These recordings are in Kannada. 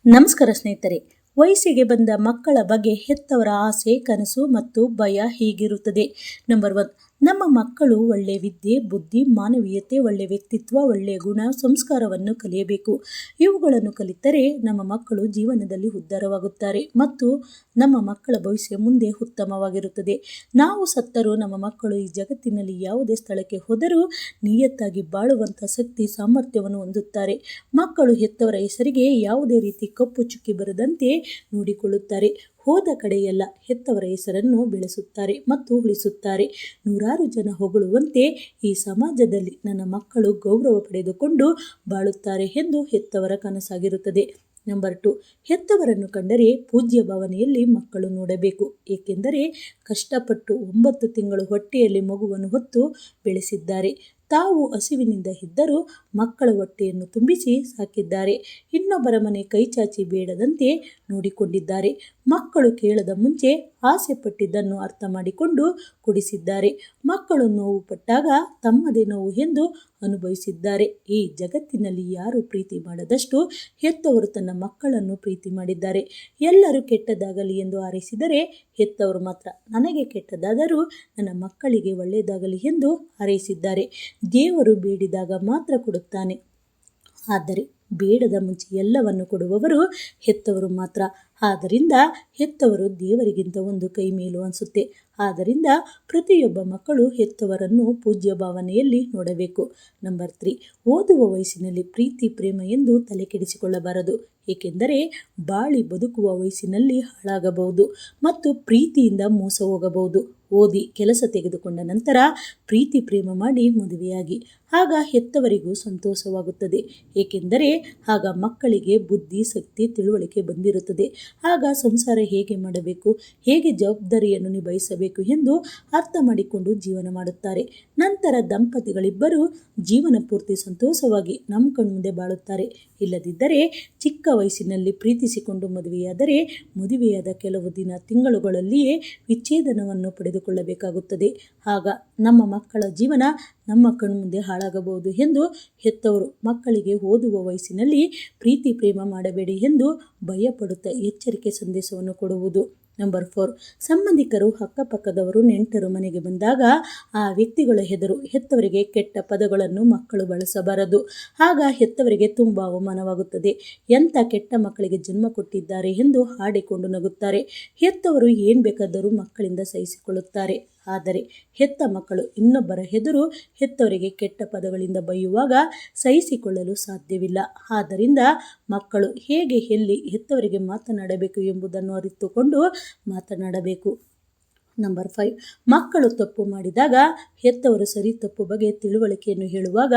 ನಮಸ್ಕಾರ ಸ್ನೇಹಿತರೆ. ವಯಸ್ಸಿಗೆ ಬಂದ ಮಕ್ಕಳ ಬಗ್ಗೆ ಹೆತ್ತವರ ಆಸೆ, ಕನಸು ಮತ್ತು ಭಯ ಹೀಗಿರುತ್ತದೆ. ನಂಬರ್ 1, ನಮ್ಮ ಮಕ್ಕಳು ಒಳ್ಳೆಯ ವಿದ್ಯೆ, ಬುದ್ಧಿ, ಮಾನವೀಯತೆ, ಒಳ್ಳೆಯ ವ್ಯಕ್ತಿತ್ವ, ಒಳ್ಳೆಯ ಗುಣ, ಸಂಸ್ಕಾರವನ್ನು ಕಲಿಯಬೇಕು. ಇವುಗಳನ್ನು ಕಲಿತರೆ ನಮ್ಮ ಮಕ್ಕಳು ಜೀವನದಲ್ಲಿ ಉದ್ಧಾರವಾಗುತ್ತಾರೆ ಮತ್ತು ನಮ್ಮ ಮಕ್ಕಳ ಭವಿಷ್ಯ ಮುಂದೆ ಉತ್ತಮವಾಗಿರುತ್ತದೆ. ನಾವು ಸತ್ತರೂ ನಮ್ಮ ಮಕ್ಕಳು ಈ ಜಗತ್ತಿನಲ್ಲಿ ಯಾವುದೇ ಸ್ಥಳಕ್ಕೆ ಹೋದರೂ ನಿಯತ್ತಾಗಿ ಬಾಳುವಂಥ ಶಕ್ತಿ, ಸಾಮರ್ಥ್ಯವನ್ನು ಹೊಂದುತ್ತಾರೆ. ಮಕ್ಕಳು ಹೆತ್ತವರ ಹೆಸರಿಗೆ ಯಾವುದೇ ರೀತಿ ಕಪ್ಪು ಚುಕ್ಕಿ ಬರದಂತೆ ನೋಡಿಕೊಳ್ಳುತ್ತಾರೆ. ಹೋದ ಕಡೆಯೆಲ್ಲ ಹೆತ್ತವರ ಹೆಸರನ್ನು ಬೆಳೆಸುತ್ತಾರೆ ಮತ್ತು ಉಳಿಸುತ್ತಾರೆ. ನೂರಾರು ಜನ ಹೊಗಳುವಂತೆ ಈ ಸಮಾಜದಲ್ಲಿ ನನ್ನ ಮಕ್ಕಳು ಗೌರವ ಪಡೆದುಕೊಂಡು ಬಾಳುತ್ತಾರೆ ಎಂದು ಹೆತ್ತವರ ಕನಸಾಗಿರುತ್ತದೆ. ನಂಬರ್ 2, ಹೆತ್ತವರನ್ನು ಕಂಡರೆ ಪೂಜ್ಯ ಭಾವನೆಯಲ್ಲಿ ಮಕ್ಕಳು ನೋಡಬೇಕು. ಏಕೆಂದರೆ ಕಷ್ಟಪಟ್ಟು 9 ತಿಂಗಳು ಹೊಟ್ಟೆಯಲ್ಲಿ ಮಗುವನ್ನು ಹೊತ್ತು ಬೆಳೆಸಿದ್ದಾರೆ. ತಾವು ಹಸಿವಿನಿಂದ ಇದ್ದರೂ ಮಕ್ಕಳ ಹೊಟ್ಟೆಯನ್ನು ತುಂಬಿಸಿ ಸಾಕಿದ್ದಾರೆ. ಇನ್ನೊಬ್ಬರ ಮನೆ ಕೈಚಾಚಿ ಬೇಡದಂತೆ ನೋಡಿಕೊಂಡಿದ್ದಾರೆ. ಮಕ್ಕಳು ಕೇಳದ ಮುಂಚೆ ಆಸೆ ಪಟ್ಟಿದ್ದನ್ನು ಅರ್ಥ ಮಾಡಿಕೊಂಡು ಕೊಡಿಸಿದ್ದಾರೆ. ಮಕ್ಕಳು ನೋವು ಪಟ್ಟಾಗ ತಮ್ಮದೇ ನೋವು ಎಂದು ಅನುಭವಿಸಿದ್ದಾರೆ. ಈ ಜಗತ್ತಿನಲ್ಲಿ ಯಾರು ಪ್ರೀತಿ ಮಾಡದಷ್ಟು ಹೆತ್ತವರು ತನ್ನ ಮಕ್ಕಳನ್ನು ಪ್ರೀತಿ ಮಾಡಿದ್ದಾರೆ. ಎಲ್ಲರೂ ಕೆಟ್ಟದಾಗಲಿ ಎಂದು ಹಾರೈಸಿದರೆ ಹೆತ್ತವರು ಮಾತ್ರ ನನಗೆ ಕೆಟ್ಟದಾದರೂ ನನ್ನ ಮಕ್ಕಳಿಗೆ ಒಳ್ಳೆಯದಾಗಲಿ ಎಂದು ಹಾರೈಸಿದ್ದಾರೆ. ದೇವರು ಬೇಡಿದಾಗ ಮಾತ್ರ ಕೊಡುತ್ತಾನೆ, ಆದರೆ ಬೇಡದ ಮುಂಚೆ ಎಲ್ಲವನ್ನು ಕೊಡುವವರು ಹೆತ್ತವರು ಮಾತ್ರ. ಆದ್ದರಿಂದ ಹೆತ್ತವರು ದೇವರಿಗಿಂತ ಒಂದು ಕೈ ಮೇಲು ಅನಿಸುತ್ತೆ. ಆದ್ದರಿಂದ ಪ್ರತಿಯೊಬ್ಬ ಮಕ್ಕಳು ಹೆತ್ತವರನ್ನು ಪೂಜ್ಯ ಭಾವನೆಯಲ್ಲಿ ನೋಡಬೇಕು. ನಂಬರ್ 3, ಓದುವ ವಯಸ್ಸಿನಲ್ಲಿ ಪ್ರೀತಿ ಪ್ರೇಮ ಎಂದು ತಲೆ ಕೆಡಿಸಿಕೊಳ್ಳಬಾರದು. ಏಕೆಂದರೆ ಬಾಳಿ ಬದುಕುವ ವಯಸ್ಸಿನಲ್ಲಿ ಹಾಳಾಗಬಹುದು ಮತ್ತು ಪ್ರೀತಿಯಿಂದ ಮೋಸ ಹೋಗಬಹುದು. ಓದಿ ಕೆಲಸ ತೆಗೆದುಕೊಂಡ ನಂತರ ಪ್ರೀತಿ ಪ್ರೇಮ ಮಾಡಿ ಮದುವೆಯಾಗಿ. ಆಗ ಹೆತ್ತವರಿಗೂ ಸಂತೋಷವಾಗುತ್ತದೆ. ಏಕೆಂದರೆ ಆಗ ಮಕ್ಕಳಿಗೆ ಬುದ್ಧಿ, ಶಕ್ತಿ, ತಿಳುವಳಿಕೆ ಬಂದಿರುತ್ತದೆ. ಆಗ ಸಂಸಾರ ಹೇಗೆ ಮಾಡಬೇಕು, ಹೇಗೆ ಜವಾಬ್ದಾರಿಯನ್ನು ನಿಭಾಯಿಸಬೇಕು ಎಂದು ಅರ್ಥ ಮಾಡಿಕೊಂಡು ಜೀವನ ಮಾಡುತ್ತಾರೆ. ನಂತರ ದಂಪತಿಗಳಿಬ್ಬರು ಜೀವನ ಪೂರ್ತಿ ಸಂತೋಷವಾಗಿ ನಮ್ಮ ಕಣ್ಮುಂದೆ ಬಾಳುತ್ತಾರೆ. ಇಲ್ಲದಿದ್ದರೆ ಚಿಕ್ಕ ವಯಸ್ಸಿನಲ್ಲಿ ಪ್ರೀತಿಸಿಕೊಂಡು ಮದುವೆಯಾದರೆ ಮದುವೆಯಾದ ಕೆಲವು ತಿಂಗಳುಗಳಲ್ಲಿಯೇ ವಿಚ್ಛೇದನವನ್ನು ಪಡೆದುಕೊಳ್ಳಬೇಕಾಗುತ್ತದೆ. ಆಗ ನಮ್ಮ ಮಕ್ಕಳ ಜೀವನ ನಮ್ಮ ಕಣ್ಮುಂದೆ ಹಾಳಾಗಬಹುದು ಎಂದು ಹೆತ್ತವರು ಮಕ್ಕಳಿಗೆ ಓದುವ ವಯಸ್ಸಿನಲ್ಲಿ ಪ್ರೀತಿ ಪ್ರೇಮ ಮಾಡಬೇಡಿ ಎಂದು ಭಯಪಡುತ್ತಾ ಎಚ್ಚರಿಕೆ ಸಂದೇಶವನ್ನು ಕೊಡುವುದು. ನಂಬರ್ 4, ಸಂಬಂಧಿಕರು, ಅಕ್ಕಪಕ್ಕದವರು, ನೆಂಟರು ಮನೆಗೆ ಬಂದಾಗ ಆ ವ್ಯಕ್ತಿಗಳ ಎದುರು ಹೆತ್ತವರಿಗೆ ಕೆಟ್ಟ ಪದಗಳನ್ನು ಮಕ್ಕಳು ಬಳಸಬಾರದು. ಆಗ ಹೆತ್ತವರಿಗೆ ತುಂಬ ಅವಮಾನವಾಗುತ್ತದೆ. ಎಂಥ ಕೆಟ್ಟ ಮಕ್ಕಳಿಗೆ ಜನ್ಮ ಕೊಟ್ಟಿದ್ದಾರೆ ಎಂದು ಹಾಡಿಕೊಂಡು ನಗುತ್ತಾರೆ. ಹೆತ್ತವರು ಏನು ಬೇಕಾದರೂ ಮಕ್ಕಳಿಂದ ಸಹಿಸಿಕೊಳ್ಳುತ್ತಾರೆ. ಆದರೆ ಹೆತ್ತ ಮಕ್ಕಳು ಇನ್ನೊಬ್ಬರ ಎದುರು ಹೆತ್ತವರಿಗೆ ಕೆಟ್ಟ ಪದಗಳಿಂದ ಬೈಯುವಾಗ ಸಹಿಸಿಕೊಳ್ಳಲು ಸಾಧ್ಯವಿಲ್ಲ. ಆದ್ದರಿಂದ ಮಕ್ಕಳು ಹೇಗೆ, ಎಲ್ಲಿ ಹೆತ್ತವರಿಗೆ ಮಾತನಾಡಬೇಕು ಎಂಬುದನ್ನು ಅರಿತುಕೊಂಡು ಮಾತನಾಡಬೇಕು. ನಂಬರ್ 5, ಮಕ್ಕಳು ತಪ್ಪು ಮಾಡಿದಾಗ ಹೆತ್ತವರು ಸರಿ ತಪ್ಪು ಬಗ್ಗೆ ತಿಳುವಳಿಕೆಯನ್ನು ಹೇಳುವಾಗ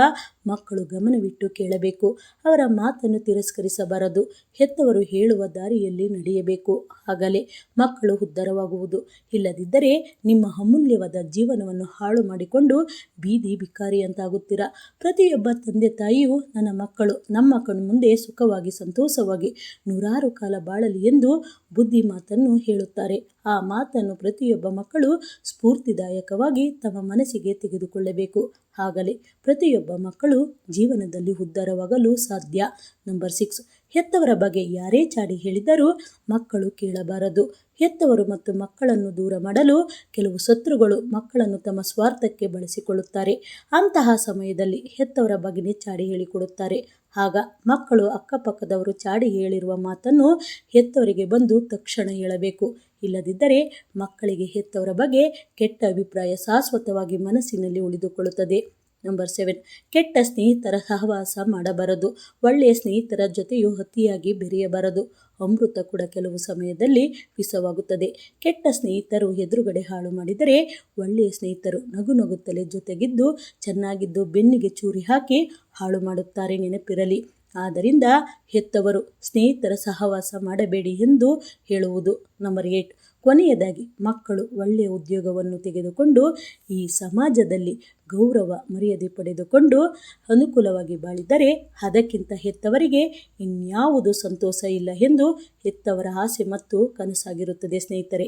ಮಕ್ಕಳು ಗಮನವಿಟ್ಟು ಕೇಳಬೇಕು. ಅವರ ಮಾತನ್ನು ತಿರಸ್ಕರಿಸಬಾರದು. ಹೆತ್ತವರು ಹೇಳುವ ದಾರಿಯಲ್ಲಿ ನಡೆಯಬೇಕು. ಆಗಲೇ ಮಕ್ಕಳು ಉದ್ಧಾರವಾಗುವುದು. ಇಲ್ಲದಿದ್ದರೆ ನಿಮ್ಮ ಅಮೂಲ್ಯವಾದ ಜೀವನವನ್ನು ಹಾಳು ಮಾಡಿಕೊಂಡು ಬೀದಿ ಬಿಕಾರಿಯಂತಾಗುತ್ತೀರಾ. ಪ್ರತಿಯೊಬ್ಬ ತಂದೆ ತಾಯಿಯು ನನ್ನ ಮಕ್ಕಳು ನಮ್ಮ ಕಣ್ಮುಂದೆ ಸುಖವಾಗಿ ಸಂತೋಷವಾಗಿ ನೂರಾರು ಕಾಲ ಬಾಳಲಿ ಎಂದು ಬುದ್ಧಿ ಮಾತನ್ನು ಹೇಳುತ್ತಾರೆ. ಆ ಮಾತನ್ನು ಪ್ರತಿಯೊಬ್ಬ ಮಕ್ಕಳು ಸ್ಫೂರ್ತಿದಾಯಕವಾಗಿ ತಮ್ಮ ಮನಸ್ಸಿಗೆ ತೆಗೆದುಕೊಳ್ಳಬೇಕು. ಆಗಲೇ ಪ್ರತಿಯೊಬ್ಬ ಮಕ್ಕಳು ಜೀವನದಲ್ಲಿ ಉದ್ಧಾರವಾಗಲು ಸಾಧ್ಯ. ನಂಬರ್ 6, ಹೆತ್ತವರ ಬಗ್ಗೆ ಯಾರೇ ಚಾಡಿ ಹೇಳಿದರೂ ಮಕ್ಕಳು ಕೇಳಬಾರದು. ಹೆತ್ತವರು ಮತ್ತು ಮಕ್ಕಳನ್ನು ದೂರ ಮಾಡಲು ಕೆಲವು ಶತ್ರುಗಳು ಮಕ್ಕಳನ್ನು ತಮ್ಮ ಸ್ವಾರ್ಥಕ್ಕೆ ಬಳಸಿಕೊಳ್ಳುತ್ತಾರೆ. ಅಂತಹ ಸಮಯದಲ್ಲಿ ಹೆತ್ತವರ ಬಗ್ಗೆನೇ ಚಾಡಿ ಹೇಳಿಕೊಡುತ್ತಾರೆ. ಆಗ ಮಕ್ಕಳು ಅಕ್ಕಪಕ್ಕದವರು ಚಾಡಿ ಹೇಳಿರುವ ಮಾತನ್ನು ಹೆತ್ತವರಿಗೆ ಬಂದು ತಕ್ಷಣ ಹೇಳಬೇಕು. ಇಲ್ಲದಿದ್ದರೆ ಮಕ್ಕಳಿಗೆ ಹೆತ್ತವರ ಬಗ್ಗೆ ಕೆಟ್ಟ ಅಭಿಪ್ರಾಯ ಶಾಶ್ವತವಾಗಿ ಮನಸ್ಸಿನಲ್ಲಿ ಉಳಿದುಕೊಳ್ಳುತ್ತದೆ. ನಂಬರ್ 7, ಕೆಟ್ಟ ಸ್ನೇಹಿತರ ಸಹವಾಸ ಮಾಡಬಾರದು. ಒಳ್ಳೆಯ ಸ್ನೇಹಿತರ ಜೊತೆಯು ಅತಿಯಾಗಿ ಬೆರೆಯಬಾರದು. ಅಮೃತ ಕೂಡ ಕೆಲವು ಸಮಯದಲ್ಲಿ ವಿಷವಾಗುತ್ತದೆ. ಕೆಟ್ಟ ಸ್ನೇಹಿತರು ಎದುರುಗಡೆ ಹಾಳು ಮಾಡಿದರೆ ಒಳ್ಳೆಯ ಸ್ನೇಹಿತರು ನಗು ನಗುತ್ತಲೇ ಜೊತೆಗಿದ್ದು ಚೆನ್ನಾಗಿದ್ದು ಬೆನ್ನಿಗೆ ಚೂರಿ ಹಾಕಿ ಹಾಳು ಮಾಡುತ್ತಾರೆ, ನೆನಪಿರಲಿ. ಆದ್ದರಿಂದ ಹೆತ್ತವರು ಸ್ನೇಹಿತರ ಸಹವಾಸ ಮಾಡಬೇಡಿ ಎಂದು ಹೇಳುವುದು. ನಂಬರ್ 8, ಕೊನೆಯದಾಗಿ ಮಕ್ಕಳು ಒಳ್ಳೆಯ ಉದ್ಯೋಗವನ್ನು ತೆಗೆದುಕೊಂಡು ಈ ಸಮಾಜದಲ್ಲಿ ಗೌರವ ಮರ್ಯಾದೆ ಪಡೆದುಕೊಂಡು ಅನುಕೂಲವಾಗಿ ಬಾಳಿದರೆ ಅದಕ್ಕಿಂತ ಹೆತ್ತವರಿಗೆ ಇನ್ಯಾವುದು ಸಂತೋಷ ಇಲ್ಲ ಎಂದು ಹೆತ್ತವರ ಆಸೆ ಮತ್ತು ಕನಸಾಗಿರುತ್ತದೆ ಸ್ನೇಹಿತರೆ.